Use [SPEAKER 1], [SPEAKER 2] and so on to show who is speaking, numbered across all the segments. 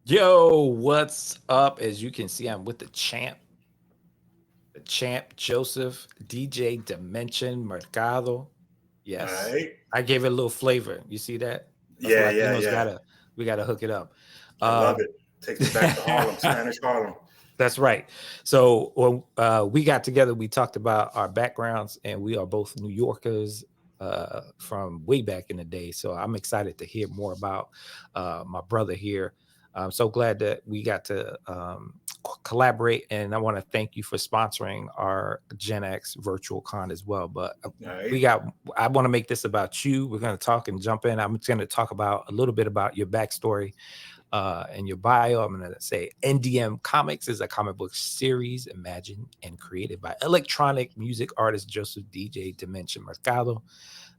[SPEAKER 1] Yo, what's up? As you can see, I'm with the champ Joseph, DJ Dimension Mercado.
[SPEAKER 2] All
[SPEAKER 1] Yes,
[SPEAKER 2] right.
[SPEAKER 1] I gave it a little flavor. You see that? That's what
[SPEAKER 2] Yeah, yeah,
[SPEAKER 1] Latinos
[SPEAKER 2] yeah.
[SPEAKER 1] gotta we gotta hook it up.
[SPEAKER 2] I
[SPEAKER 1] Uh,
[SPEAKER 2] love it. Takes me back to Harlem, Spanish Harlem.
[SPEAKER 1] that's right. So when we got together, we talked about our backgrounds, and we are both New Yorkers from way back in the day. So I'm excited to hear more about my brother here. I'm so glad that we got to collaborate, and I want to thank you for sponsoring our Gen X virtual con as well. But
[SPEAKER 2] All right.
[SPEAKER 1] I want to make this about you. We're going to talk and jump in. I'm just going to talk about a little bit about your backstory in your bio. I'm going to say NDM Comics is a comic book series imagined and created by electronic music artist Joseph DJ Dimension Mercado.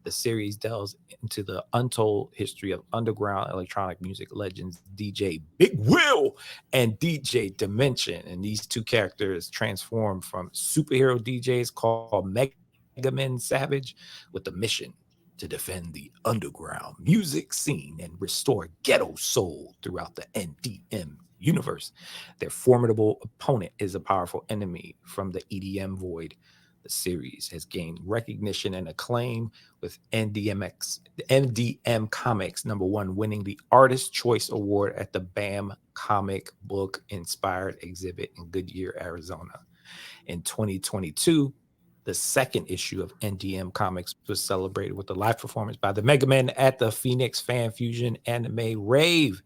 [SPEAKER 1] The series delves into the untold history of underground electronic music legends DJ Big Will and DJ Dimension. And these two characters transform from superhero DJs called Mega Men Savage with the mission to defend the underground music scene and restore ghetto soul throughout the NDM universe. Their formidable opponent is a powerful enemy from the EDM void. The series has gained recognition and acclaim with NDM Comics #1 winning the Artist Choice Award at the BAM Comic Book Inspired exhibit in Goodyear, Arizona. In 2022, the second issue of NDM Comics was celebrated with a live performance by the Mega Men at the Phoenix Fan Fusion Anime Rave.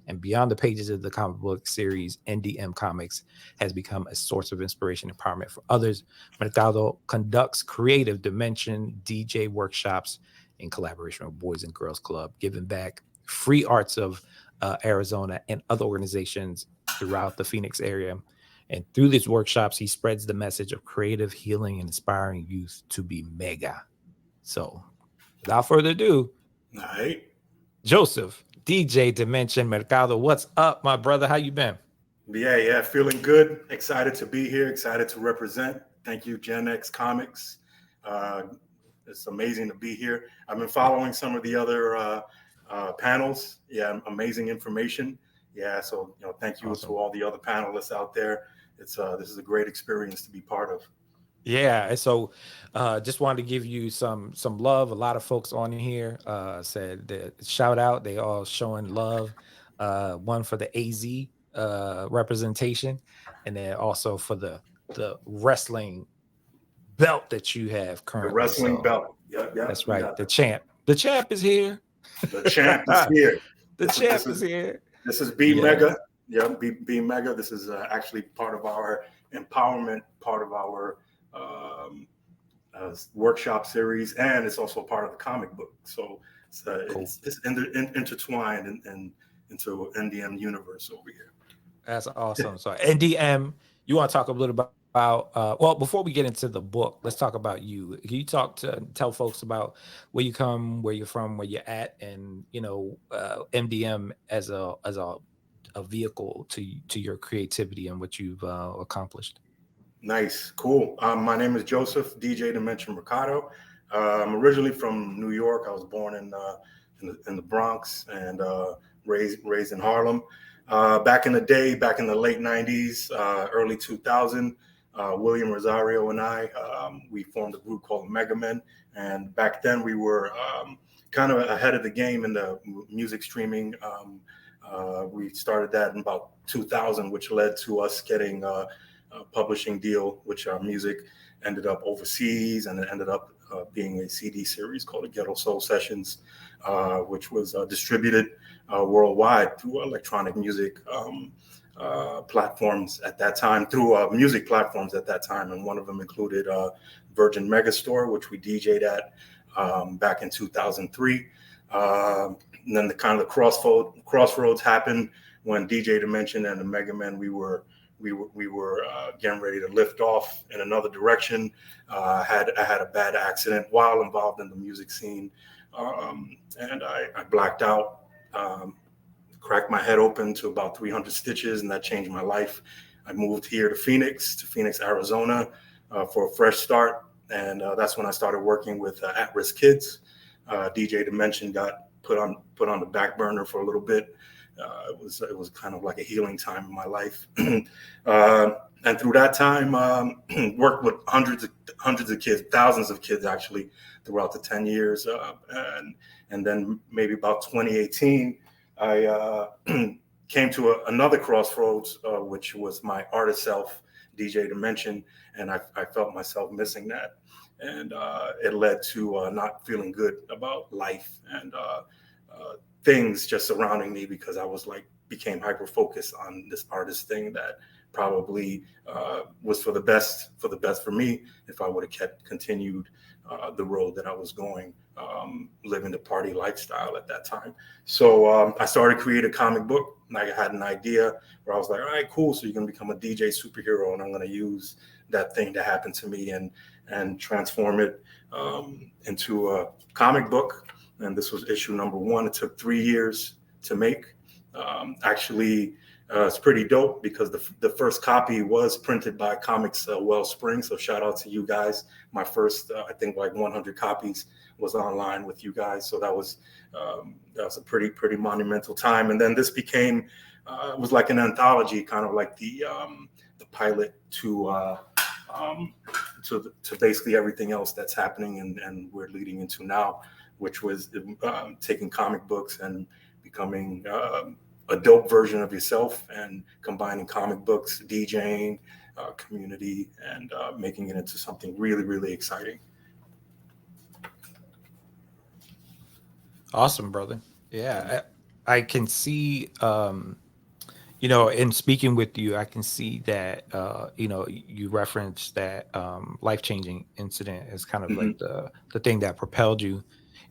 [SPEAKER 1] And beyond the pages of the comic book series, NDM Comics has become a source of inspiration and empowerment for others. Mercado conducts creative dimension DJ workshops in collaboration with Boys and Girls Club, giving back free arts of Arizona and other organizations throughout the Phoenix area. And through these workshops, he spreads the message of creative healing and inspiring youth to be mega. So without further ado,
[SPEAKER 2] All right.
[SPEAKER 1] Joseph, DJ Dimension Mercado, what's up, my brother? How you been?
[SPEAKER 2] Yeah, yeah. Feeling good. Excited to be here. Excited to represent. Thank you, Gen X Comics. Uh, it's amazing to be here. I've been following some of the other panels. Yeah, amazing information. Yeah, so thank you
[SPEAKER 1] Awesome.
[SPEAKER 2] to all the other panelists out there. It's this is a great experience to be part of.
[SPEAKER 1] Yeah, and so just wanted to give you some love. A lot of folks on here said that shout out. They all showing love. One for the AZ representation, and then also for the wrestling belt that you have
[SPEAKER 2] The
[SPEAKER 1] currently.
[SPEAKER 2] wrestling
[SPEAKER 1] So
[SPEAKER 2] belt. Yep, yep.
[SPEAKER 1] that's
[SPEAKER 2] We
[SPEAKER 1] right.
[SPEAKER 2] got
[SPEAKER 1] The champ. The champ is here.
[SPEAKER 2] the champ is here.
[SPEAKER 1] The
[SPEAKER 2] This
[SPEAKER 1] champ
[SPEAKER 2] is
[SPEAKER 1] is here.
[SPEAKER 2] This is B
[SPEAKER 1] Yeah.
[SPEAKER 2] Mega. Yeah, B Mega. This is actually part of our empowerment, part of our workshop series, and it's also part of the comic book. So
[SPEAKER 1] Cool.
[SPEAKER 2] it's intertwined into NDM universe over here.
[SPEAKER 1] That's awesome. So NDM, you want to talk a little about well, before we get into the book, let's talk about you. Can you tell folks about where you come, where you're from, where you're at, and MDM as a vehicle to your creativity and what you've accomplished?
[SPEAKER 2] Nice, cool. My name is Joseph DJ Dimension Mercado. I'm originally from New York. I was born in the Bronx and raised in Harlem. Back in the day, back in the late '90s, early 2000, William Rosario and I, we formed a group called Mega Men. And back then we were kind of ahead of the game in the music streaming. We started that in about 2000, which led to us getting a publishing deal, which our music ended up overseas, and it ended up being a CD series called the Ghetto Soul Sessions, which was distributed worldwide through electronic music platforms at that time, through music platforms at that time. And one of them included Virgin Megastore, which we DJ'd at back in 2003. And then the kind of the crossroads happened when DJ Dimension and the Mega Men, we were getting ready to lift off in another direction. I had a bad accident while involved in the music scene. and I blacked out, cracked my head open to about 300 stitches, and that changed my life. I moved here to Phoenix, Arizona, for a fresh start, and that's when I started working with at-risk kids. DJ Dimension got put on the back burner for a little bit. It was kind of like a healing time in my life, and through that time, worked with hundreds of kids, thousands of kids actually, throughout the 10 years, and then maybe about 2018, I came to another crossroads, which was my artist self, DJ Dimension, and I felt myself missing that, and it led to not feeling good about life and things just surrounding me, because I was became hyper focused on this artist thing that probably was for the best for me if I would have continued the road that I was going, living the party lifestyle at that time. So I started creating a comic book. I had an idea where I was like, all right, cool. So you're going to become a DJ superhero, and I'm going to use that thing that happened to me and transform it into a comic book. And this was issue number 1. It took 3 years to make. Actually, it's pretty dope because the first copy was printed by Comics Wellspring. So shout out to you guys. My first, I think, 100 copies was online with you guys. So that was a pretty monumental time. And then this became it was like an anthology, kind of like the pilot to basically everything else that's happening and we're leading into now, which was taking comic books and becoming a dope version of yourself and combining comic books, DJing, community, and making it into something really, really exciting.
[SPEAKER 1] Awesome, brother. Yeah, I can see, in speaking with you, I can see that, you referenced that life-changing incident as kind of like the thing that propelled you,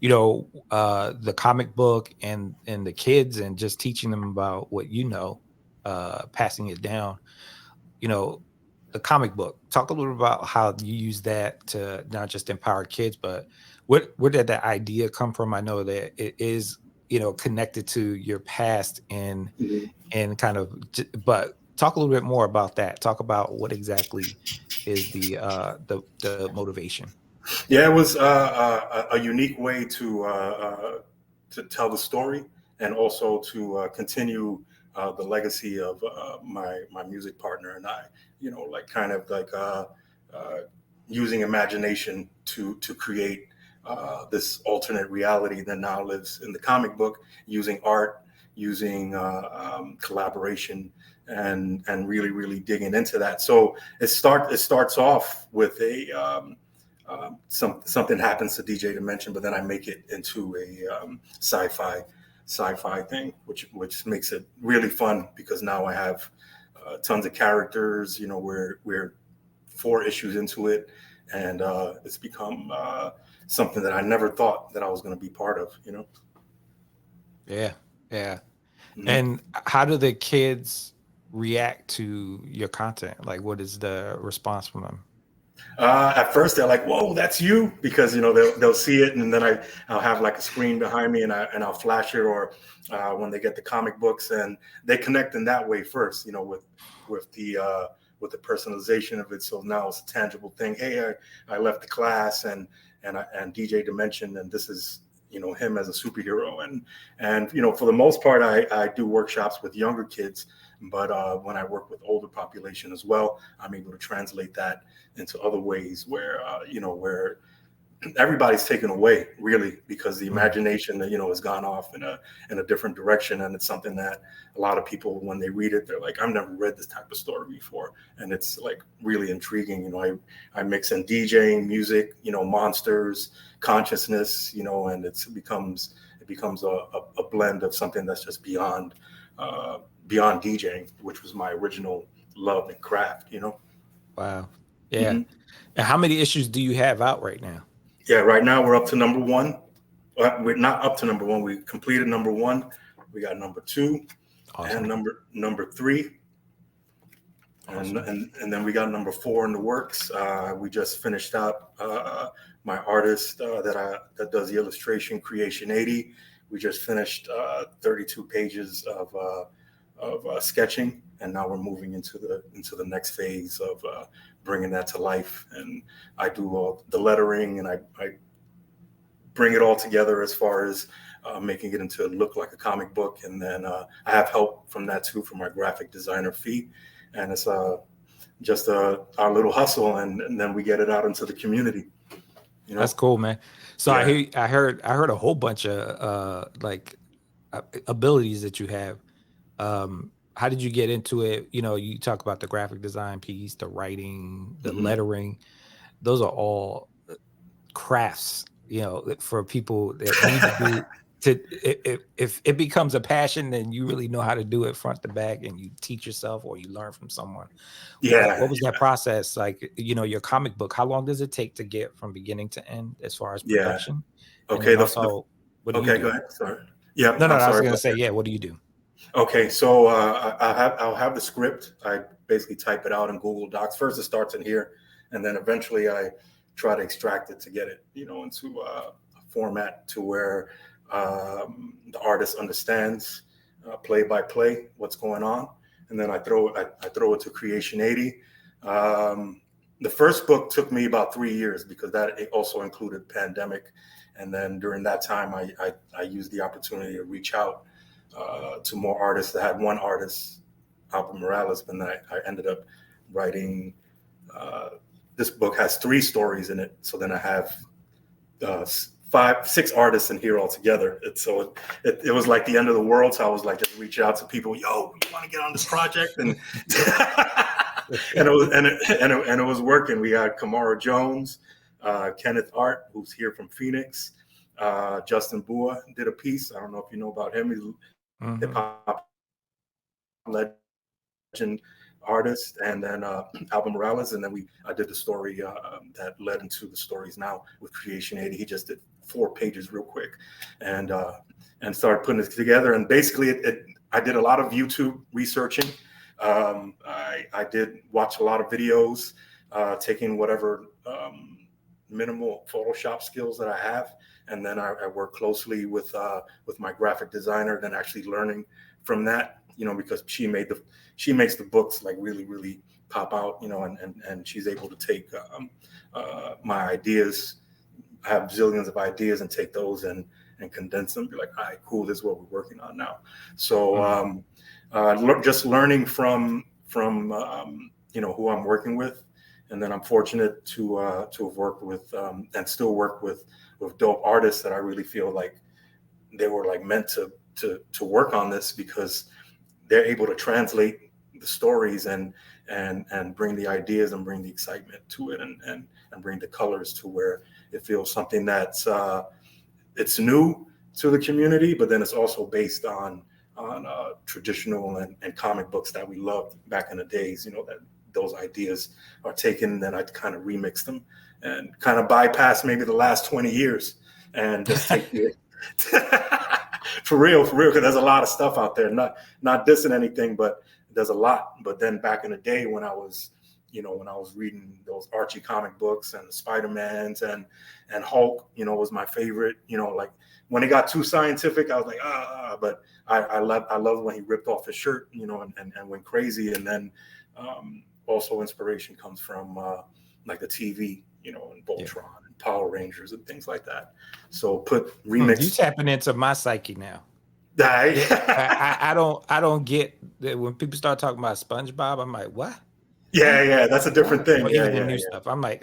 [SPEAKER 1] the comic book and the kids, and just teaching them about what, passing it down, the comic book. Talk a little about how you use that to not just empower kids, but where did that idea come from? I know that it is, connected to your past and kind of, but talk a little bit more about that. Talk about what exactly is the motivation.
[SPEAKER 2] Yeah, it was a unique way to tell the story, and also to continue the legacy of my music partner and I. Using imagination to create this alternate reality that now lives in the comic book, using art, using collaboration, and really digging into that. So it starts off with a something happens to DJ Dimension, but then I make it into a sci-fi thing, which makes it really fun, because now I have tons of characters. We're 4 issues into it, and it's become something that I never thought that I was going to be part of.
[SPEAKER 1] Yeah.
[SPEAKER 2] Mm-hmm.
[SPEAKER 1] And how do the kids react to your content? Like, what is the response from them?
[SPEAKER 2] At first, they're like, "Whoa, that's you!" Because they'll see it, and then I'll have like a screen behind me, and I'll flash it, or when they get the comic books, and they connect in that way first, with the personalization of it. So now it's a tangible thing. Hey, I left the class, and DJ Dimension, and this is him as a superhero, and for the most part, I do workshops with younger kids, but when I work with older population as well, I'm able to translate that into other ways where where everybody's taken away, really, because the imagination has gone off in a different direction, and it's something that a lot of people, when they read it, they're like, I've never read this type of story before, and it's like really intriguing. I mix in DJing, music, monsters, consciousness, and it becomes a blend of something that's just beyond DJing, which was my original love and craft.
[SPEAKER 1] Wow. Yeah.
[SPEAKER 2] Mm-hmm.
[SPEAKER 1] And how many issues do you have out right now?
[SPEAKER 2] Yeah, right now we're up to number 1. We're not up to number 1. We completed number 1. We got number 2, awesome, and number 3.
[SPEAKER 1] Awesome.
[SPEAKER 2] And then we got number 4 in the works. We just finished up my artist that does the illustration, Creation 80. We just finished 32 pages of sketching, and now we're moving into the next phase of bringing that to life. And I do all the lettering, and I bring it all together as far as making it into look like a comic book. And then I have help from that too, from my graphic designer fee. And it's just our little hustle, and then we get it out into the community. You know?
[SPEAKER 1] That's cool, man. So
[SPEAKER 2] Yeah.
[SPEAKER 1] I heard a whole bunch of abilities that you have. How did you get into it? You know, you talk about the graphic design piece, the writing, the lettering. Those are all crafts, you know, for people that need to do. If it becomes a passion, then you really know how to do it front to back, and you teach yourself or you learn from someone.
[SPEAKER 2] Yeah.
[SPEAKER 1] What was that process like? You know, your comic book, how long does it take to get from beginning to end as far as
[SPEAKER 2] Yeah.
[SPEAKER 1] production?
[SPEAKER 2] Okay.
[SPEAKER 1] And then also, what do you
[SPEAKER 2] okay.
[SPEAKER 1] do?
[SPEAKER 2] Go ahead. Sorry. Yeah.
[SPEAKER 1] No,
[SPEAKER 2] I'm
[SPEAKER 1] I was
[SPEAKER 2] sorry
[SPEAKER 1] going to
[SPEAKER 2] about
[SPEAKER 1] say,
[SPEAKER 2] that.
[SPEAKER 1] yeah. What do you do?
[SPEAKER 2] Okay, so I'll have the script. I basically type it out in Google Docs. First, it starts in here, and then eventually I try to extract it to get it, you know, into a format to where the artist understands play by play what's going on, and then I throw it to Creation 80. The first book took me about 3 years because it also included pandemic, and then during that time I used the opportunity to reach out to more artists. I had one artist, Albert Morales, and I ended up writing. This book has 3 stories in it, so then I have 6 artists in here altogether. It was like the end of the world. So I was like, just reach out to people. Yo, you want to get on this project? And and it was working. We had Kamara Jones, Kenneth Art, who's here from Phoenix. Justin Bua did a piece. I don't know if you know about him. He's hip hop legend artist, and then Albert Morales, and then I did the story that led into the stories now with Creation 80. He just did 4 pages real quick, and started putting it together. And basically, I did a lot of YouTube researching. I did watch a lot of videos, taking whatever minimal Photoshop skills that I have, and then I work closely with my graphic designer, then actually learning from that, you know, because she makes the books like really, really pop out, you know, and she's able to take my ideas. I have zillions of ideas, and take those and condense them. Be like, all right, cool. This is what we're working on now. So just learning from you know, who I'm working with, and then I'm fortunate to have worked with and still work with dope artists that I really feel like they were like meant to work on this, because they're able to translate the stories and bring the ideas and bring the excitement to it, and bring the colors to where it feels something that's it's new to the community, but then it's also based on traditional and comic books that we loved back in the days, you know, that those ideas are taken, and then I kind of remix them and kind of bypass maybe the last 20 years and just take it. For real, because there's a lot of stuff out there. Not dissing anything, but there's a lot. But then back in the day when I was reading those Archie comic books and the Spider-Mans and Hulk, you know, was my favorite. You know, like when it got too scientific, I was like, but I loved when he ripped off his shirt, you know, and went crazy. And then also inspiration comes from like the TV, you know, and Voltron and Power Rangers and things like that. So remix.
[SPEAKER 1] You tapping into my psyche now. I don't get that when people start talking about SpongeBob. I'm like, what?
[SPEAKER 2] Yeah, that's a different thing.
[SPEAKER 1] Or even the new stuff. I'm like,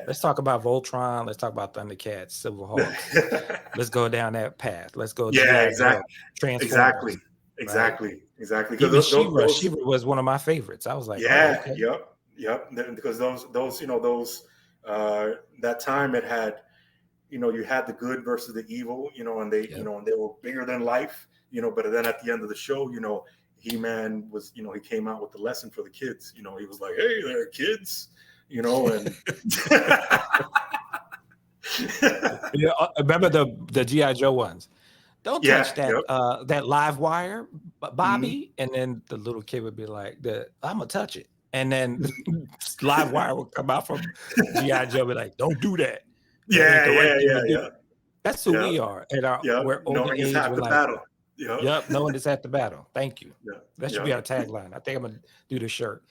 [SPEAKER 1] let's talk about Voltron. Let's talk about Thundercats, Silverhawks. Let's go down that path. Let's go.
[SPEAKER 2] Exactly.
[SPEAKER 1] Transformers.
[SPEAKER 2] Exactly.
[SPEAKER 1] Even She-Ra was one of my favorites. I was like,
[SPEAKER 2] okay. Yep. Because those, you know, those that time it had, you know, you had the good versus the evil, you know, and they, you know, and they were bigger than life, you know, but then at the end of the show, you know, He-Man was, you know, he came out with the lesson for the kids, you know, he was like, hey, there are kids, you know, and
[SPEAKER 1] remember the G.I. Joe ones. Don't touch that that live wire, Bobby. And then the little kid would be like, I'm gonna touch it. and then live wire will come out from G.I. Joe, be like, "Don't do that. That ain't
[SPEAKER 2] Yeah,
[SPEAKER 1] the right
[SPEAKER 2] yeah,
[SPEAKER 1] thing
[SPEAKER 2] yeah,
[SPEAKER 1] to do."
[SPEAKER 2] yeah,
[SPEAKER 1] That's who
[SPEAKER 2] yeah,
[SPEAKER 1] we are. At our
[SPEAKER 2] yeah.
[SPEAKER 1] we're older
[SPEAKER 2] Knowing it's
[SPEAKER 1] age,
[SPEAKER 2] half
[SPEAKER 1] we're
[SPEAKER 2] the
[SPEAKER 1] like,
[SPEAKER 2] battle. Yeah,
[SPEAKER 1] "Yep, knowing it's at the battle." Thank you.
[SPEAKER 2] yeah,
[SPEAKER 1] That should
[SPEAKER 2] yeah.
[SPEAKER 1] be our tagline. I think I'm gonna do the shirt.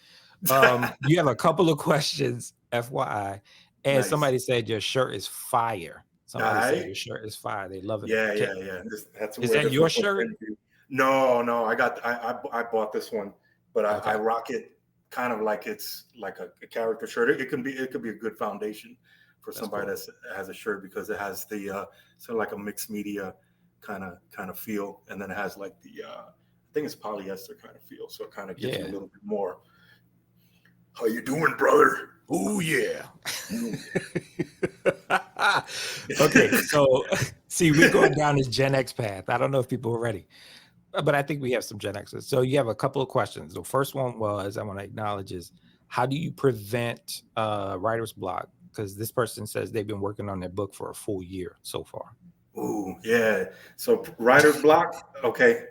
[SPEAKER 1] You have a couple of questions, FYI, and
[SPEAKER 2] Nice.
[SPEAKER 1] somebody said your shirt is fire.
[SPEAKER 2] All
[SPEAKER 1] Somebody said
[SPEAKER 2] right.
[SPEAKER 1] your shirt is fire. They love it.
[SPEAKER 2] Yeah, yeah, yeah. Had to
[SPEAKER 1] Is
[SPEAKER 2] wear
[SPEAKER 1] that
[SPEAKER 2] this
[SPEAKER 1] your
[SPEAKER 2] one for the
[SPEAKER 1] shirt?
[SPEAKER 2] interview. No, no, I bought this one, but I
[SPEAKER 1] Okay,
[SPEAKER 2] rock it kind of like it's like a character shirt. It can be a good foundation for
[SPEAKER 1] that's
[SPEAKER 2] somebody
[SPEAKER 1] cool.
[SPEAKER 2] that has a shirt because it has the sort of like a mixed media kind of feel, and then it has like the I think it's polyester kind of feel, so it kind of gives you a
[SPEAKER 1] Yeah.
[SPEAKER 2] little bit more. How you doing, brother?
[SPEAKER 1] Oh yeah. Okay, so see, we're going down this Gen X path. I don't know if people are ready, but I think we have some Gen Xers. So you have a couple of questions. The first one was I want to acknowledge is how do you prevent writer's block? Because this person says they've been working on their book for a full year so far.
[SPEAKER 2] Ooh, yeah. So writer's block. Okay.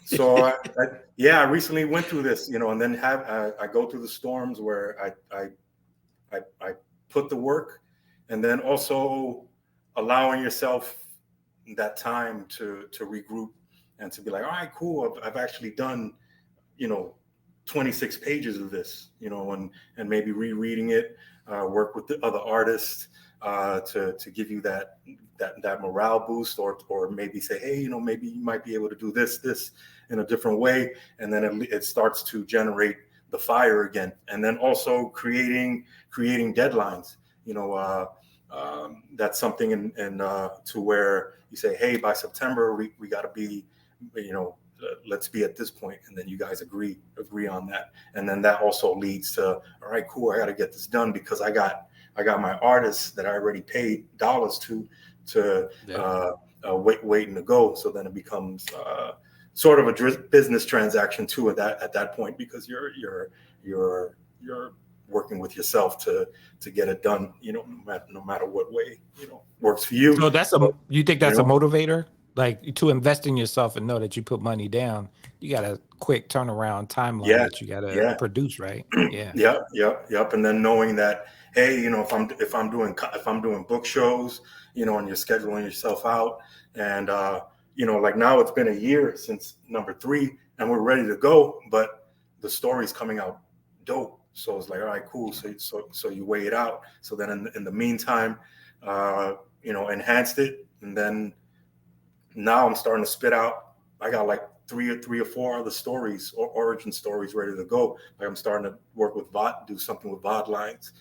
[SPEAKER 2] So I recently went through this, and then I go through the storms where I put the work, and then also allowing yourself that time to regroup and to be like, all right, cool. I've actually done, you know, 26 pages of this, and maybe rereading it, work with the other artists to give you that morale boost, or maybe say, hey, maybe you might be able to do this in a different way, and then it starts to generate the fire again, and then also creating deadlines. That's something in to where you say, hey, by September we got to be, let's be at this point, and then you guys agree on that, and then that also leads to, all right, cool, I got to get this done because I got my artists that I already paid dollars to
[SPEAKER 1] Yeah.
[SPEAKER 2] waiting to go. So then it becomes sort of a business transaction too at that point, because you're working with yourself to get it done, no matter what way works for you.
[SPEAKER 1] So you think
[SPEAKER 2] you
[SPEAKER 1] that's a
[SPEAKER 2] know
[SPEAKER 1] motivator? Like to invest in yourself and know that you put money down, you got a quick turnaround timeline
[SPEAKER 2] yeah,
[SPEAKER 1] that you got to
[SPEAKER 2] yeah.
[SPEAKER 1] produce, right? Yeah.
[SPEAKER 2] Yep. And then knowing that, hey, if I'm doing book shows, and you're scheduling yourself out, and like now it's been a year since number 3, and we're ready to go, but the story's coming out dope. So it's like, all right, cool. So you weigh it out. So then in the meantime, enhanced it, and then now I'm starting to spit out. I got like three or four other stories or origin stories ready to go. Like I'm starting to work with do something with VOD lines,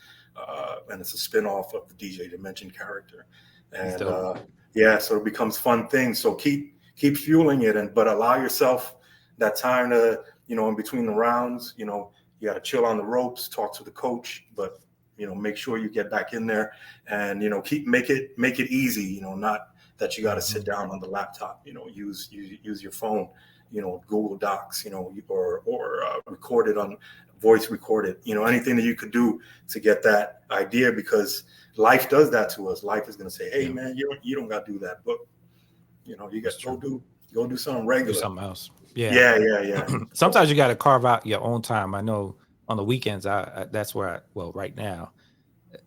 [SPEAKER 2] and it's a spin-off of the DJ Dimension character.
[SPEAKER 1] That's
[SPEAKER 2] And
[SPEAKER 1] dope.
[SPEAKER 2] so it becomes fun things. So keep fueling it, but allow yourself that time to, in between the rounds, you got to chill on the ropes, talk to the coach, but make sure you get back in there, and make it easy. Not that you got to sit down on the laptop. Use your phone. Google Docs. Or record it on voice, record it. Anything that you could do to get that idea, because life does that to us. Life is going to say, hey, man, you don't got to do that book. You got to go do something regular.
[SPEAKER 1] Do something else. Yeah.
[SPEAKER 2] Yeah.
[SPEAKER 1] Sometimes you got to carve out your own time. I know on the weekends, that's where right now,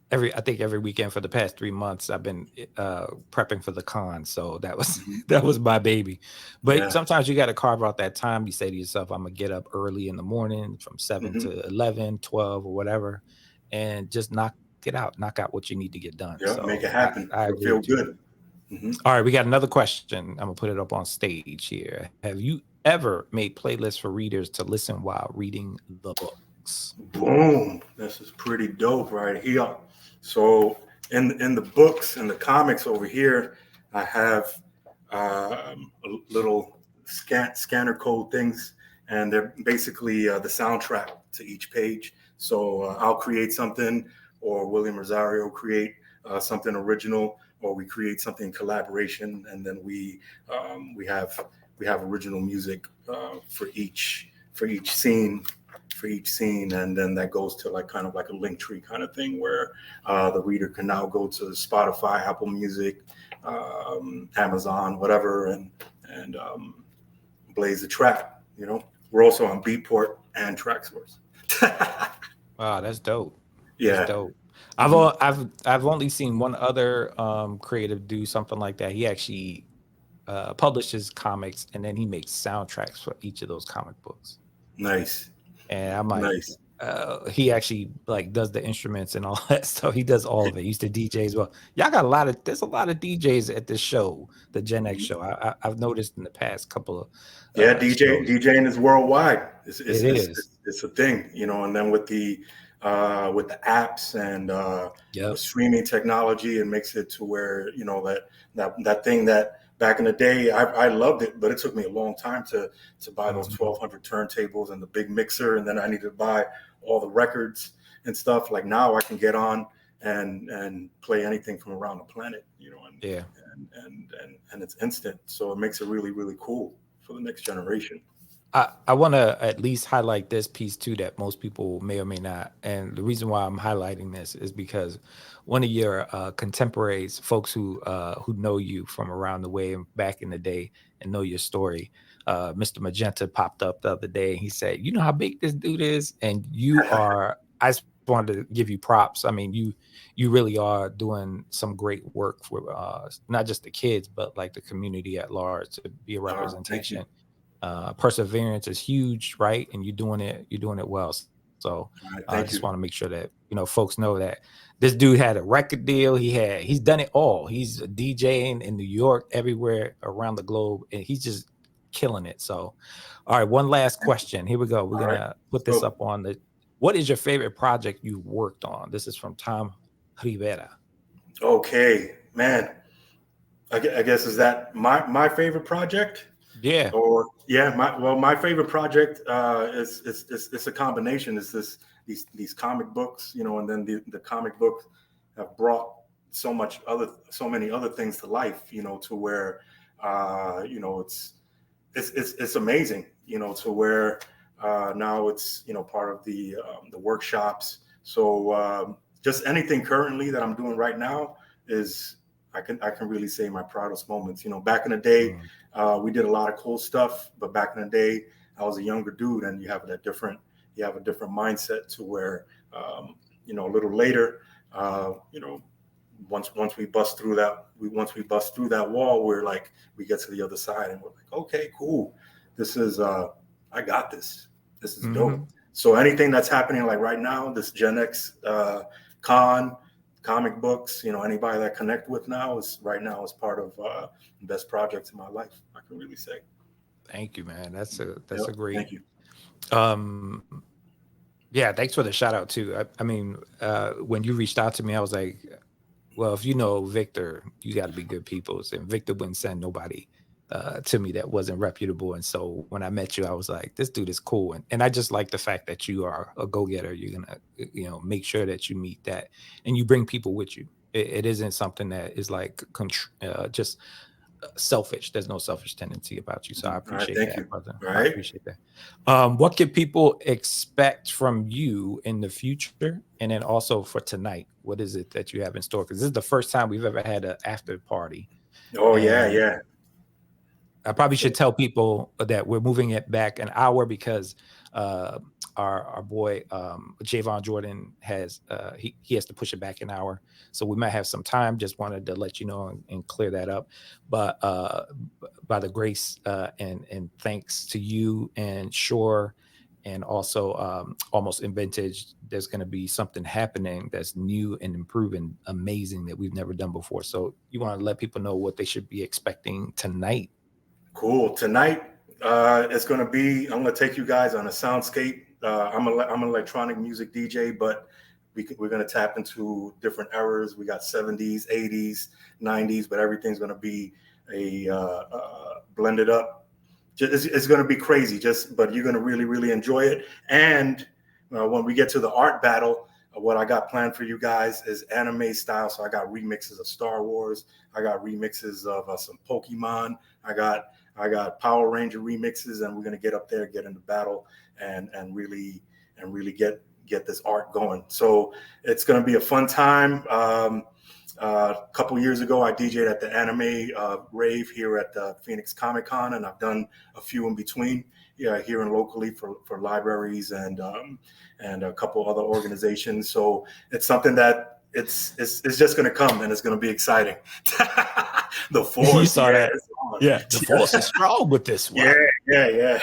[SPEAKER 1] I think every weekend for the past 3 months, I've been prepping for the con. So that was my baby. But sometimes you got to carve out that time. You say to yourself, I'm gonna get up early in the morning from 7 to 11, 12 or whatever, and just knock out what you need to get done.
[SPEAKER 2] Yeah, make it
[SPEAKER 1] So
[SPEAKER 2] happen.
[SPEAKER 1] I
[SPEAKER 2] It'll
[SPEAKER 1] agree
[SPEAKER 2] feel
[SPEAKER 1] with you.
[SPEAKER 2] good.
[SPEAKER 1] All right, we got another question. I'm gonna put it up on stage here. Have you ever made playlists for readers to listen while reading the books?
[SPEAKER 2] Boom. This is pretty dope right here. So in the books and the comics over here, I have little scanner code things, and they're basically the soundtrack to each page. So I'll create something, or William Rosario create something original, or we create something in collaboration, and then we have original music for each scene. And then that goes to like kind of like a link tree kind of thing, where the reader can now go to Spotify, Apple Music, Amazon, whatever, and blaze the track. We're also on Beatport and Tracksource.
[SPEAKER 1] Wow, that's dope. That's
[SPEAKER 2] Yeah.
[SPEAKER 1] dope.
[SPEAKER 2] Hmm.
[SPEAKER 1] I've only seen one other creative do something like that. He actually publishes comics and then he makes soundtracks for each of those comic books.
[SPEAKER 2] Nice.
[SPEAKER 1] And I'm like,
[SPEAKER 2] Nice.
[SPEAKER 1] he actually like does the instruments and all that stuff. He does all of it. He used to DJ as well. Y'all got there's a lot of DJs at this show, the Gen X show. I've noticed in the past couple of
[SPEAKER 2] Yeah,
[SPEAKER 1] shows.
[SPEAKER 2] DJing is worldwide.
[SPEAKER 1] It is.
[SPEAKER 2] It's a thing, you know. And then with the apps and with
[SPEAKER 1] Yep.
[SPEAKER 2] streaming technology, it makes it to where, you know, that thing that back in the day I loved it, but it took me a long time to buy those
[SPEAKER 1] Mhm.
[SPEAKER 2] 1200 turntables and the big mixer, and then I needed to buy all the records and stuff. Like now, I can get on and play anything from around the planet, you know,
[SPEAKER 1] Yeah.
[SPEAKER 2] and it's instant. So it makes it really, really cool for the next generation.
[SPEAKER 1] I want to at least highlight this piece too that most people may or may not. And the reason why I'm highlighting this is because one of your contemporaries, folks who know you from around the way and back in the day and know your story, Mr. Magenta popped up the other day and he said, "You know how big this dude is, and you are." I just wanted to give you props. I mean, you really are doing some great work for not just the kids, but like the community at large to be a
[SPEAKER 2] Thank you.
[SPEAKER 1] representation. Perseverance is huge, right? And you're doing it well. So
[SPEAKER 2] All right,
[SPEAKER 1] I just
[SPEAKER 2] thank
[SPEAKER 1] want to
[SPEAKER 2] you.
[SPEAKER 1] make sure that folks know that this dude had a record deal. He's done it all. He's DJing in New York, everywhere around the globe, and he's just killing it. So, all right, one last question. Here we go. We're
[SPEAKER 2] All right,
[SPEAKER 1] gonna
[SPEAKER 2] let's
[SPEAKER 1] put this
[SPEAKER 2] go.
[SPEAKER 1] up on the. What is your favorite project you worked on? This is from Tom Rivera.
[SPEAKER 2] Okay, man. I guess is that my favorite project?
[SPEAKER 1] Yeah.
[SPEAKER 2] Or yeah, my favorite project is it's a combination. It's these comic books, you know, and then the comic books have brought so many other things to life, you know, to where you know it's amazing, you know, to where now it's, you know, part of the workshops. So just anything currently that I'm doing right now is I can really say my proudest moments. You know, back in the day,
[SPEAKER 1] Mm,
[SPEAKER 2] we did a lot of cool stuff, but back in the day, I was a younger dude, and you have a different mindset to where you know, a little later, you know, once we bust through that wall, we're like, we get to the other side and we're like, okay, cool, this is I got this, this is dope.
[SPEAKER 1] mhm.
[SPEAKER 2] So anything that's happening like right now, this Gen X con comic books, you know, anybody that I connect with now is part of the best projects in my life, I can really say.
[SPEAKER 1] Thank you, man. That's
[SPEAKER 2] Yep,
[SPEAKER 1] a great.
[SPEAKER 2] thank you.
[SPEAKER 1] Um, Yeah, thanks for the shout out too. I mean, when you reached out to me, I was like, well, if you know Victor, you got to be good peoples, and Victor wouldn't send nobody to me that wasn't reputable. And so when I met you, I was like, this dude is cool, and I just like the fact that you are a go getter. You're gonna, make sure that you meet that, and you bring people with you. It isn't something that is like just selfish. There's no selfish tendency about you. So I
[SPEAKER 2] All right,
[SPEAKER 1] appreciate
[SPEAKER 2] thank
[SPEAKER 1] that,
[SPEAKER 2] you.
[SPEAKER 1] brother.
[SPEAKER 2] All
[SPEAKER 1] I
[SPEAKER 2] right.
[SPEAKER 1] appreciate that. What can people expect from you in the future? And then also for tonight, what is it that you have in store? Because this is the first time we've ever had an after party.
[SPEAKER 2] Oh yeah,
[SPEAKER 1] And
[SPEAKER 2] yeah.
[SPEAKER 1] I probably
[SPEAKER 2] So
[SPEAKER 1] should tell people that we're moving it back an hour because uh, our boy Javon Jordan has he has to push it back an hour, so we might have some time. Just wanted to let you know and clear that up. But by the grace and thanks to you and Shore, and also almost in vintage, there's going to be something happening that's new and improving, amazing that we've never done before. So you want to let people know what they should be expecting tonight.
[SPEAKER 2] cool. Tonight, it's going to be, I'm going to take you guys on a soundscape. I'm an electronic music DJ, but we're going to tap into different eras. We got 70s, 80s, 90s, but everything's going to be blended up. It's going to be crazy, but you're going to really, really enjoy it. And when we get to the art battle, what I got planned for you guys is anime style. So I got remixes of Star Wars. I got remixes of some Pokemon. I got Power Ranger remixes, and we're gonna get up there, get into battle, and really get this art going. So it's gonna be a fun time. A couple years ago, I DJ'd at the anime rave here at the Phoenix Comic Con, and I've done a few in between, here and locally for libraries and a couple other organizations. So it's something that it's just going to come, and it's going to be exciting. The force,
[SPEAKER 1] you saw that. Yeah, the force is strong with this one.
[SPEAKER 2] Yeah.